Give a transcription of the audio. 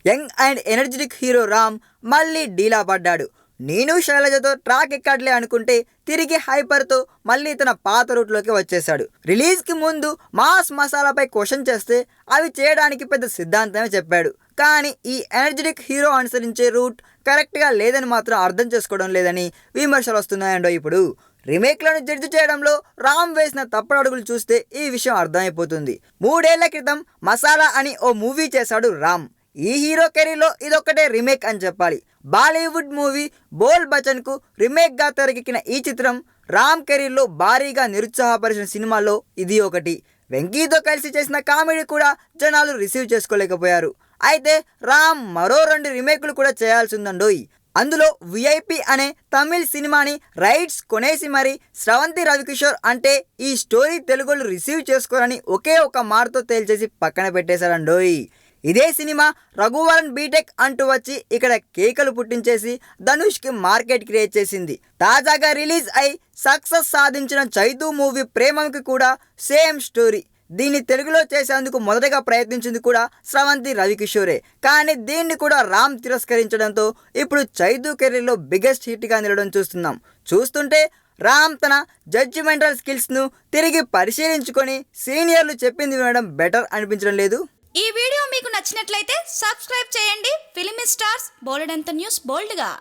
Young and energetic hero Ram మళ్ళీ డీలా పడ్డాడు. నేను శైలజతో ట్రాక్ ఎక్కట్లే అనుకుంటే తిరిగి హైపర్తో మళ్ళీ తన పాత రూట్లోకి వచ్చేశాడు. రిలీజ్కి ముందు మాస్ మసాలాపై క్వశ్చన్ చేస్తే అవి చేయడానికి పెద్ద సిద్ధాంతమే చెప్పాడు. కానీ ఈ ఎనర్జెటిక్ హీరో అనుసరించే రూట్ కరెక్ట్గా లేదని మాత్రం అర్థం చేసుకోవడం లేదని విమర్శలు వస్తున్నాయండో. ఇప్పుడు రీమేక్లను జడ్జి చేయడంలో రామ్ వేసిన తప్పుడు అడుగులు చూస్తే ఈ విషయం అర్థమైపోతుంది. 3 ఏళ్ల క్రితం మసాలా అని ఓ మూవీ చేశాడు రామ్. ఈ హీరో కెరీర్లో ఇదొక్కటే రీమేక్ అని చెప్పాలి. బాలీవుడ్ మూవీ బోల్ బచన్ కు రీమేక్ గా తెరకెక్కిన ఈ చిత్రం రామ్ కెరీర్లో భారీగా నిరుత్సాహపరిచిన సినిమాల్లో ఇది ఒకటి. వెంకీతో కలిసి చేసిన కామెడీ కూడా జనాలు రిసీవ్ చేసుకోలేకపోయారు. అయితే రామ్ మరో 2 రీమేక్లు కూడా చేయాల్సిందండోయ్. అందులో విఐపి అనే తమిళ్ సినిమాని రైట్స్ కొనేసి మరి స్రవంతి రవికిషోర్ అంటే ఈ స్టోరీ తెలుగులో రిసీవ్ చేసుకోరని ఒకే ఒక మాటతో తేల్చేసి పక్కన పెట్టేశారండోయ్. ఇదే సినిమా రఘువరన్ బీటెక్ అంటూ వచ్చి ఇక్కడ కేకలు పుట్టించేసి ధనుష్కి మార్కెట్ క్రియేట్ చేసింది. తాజాగా రిలీజ్ అయి సక్సెస్ సాధించిన చైతూ మూవీ ప్రేమకి కూడా సేమ్ స్టోరీ. దీన్ని తెలుగులో చేసేందుకు మొదటగా ప్రయత్నించింది కూడా స్రవంతి రవికిషోరే. కానీ దీన్ని కూడా రామ్ తిరస్కరించడంతో ఇప్పుడు చైతూ కెరీర్లో బిగ్గెస్ట్ హిట్గా నిలవడం చూస్తుంటే రామ్ తన జడ్జిమెంటల్ స్కిల్స్ను తిరిగి పరిశీలించుకొని సీనియర్లు చెప్పింది వినడం బెటర్ అనిపించడం లేదు. ఈ వీడియో మీకు నచ్చినట్లయితే సబ్స్క్రైబ్ చేయండి. ఫిలిమి స్టార్స్ బోలెడంత న్యూస్ బోల్డ్గా.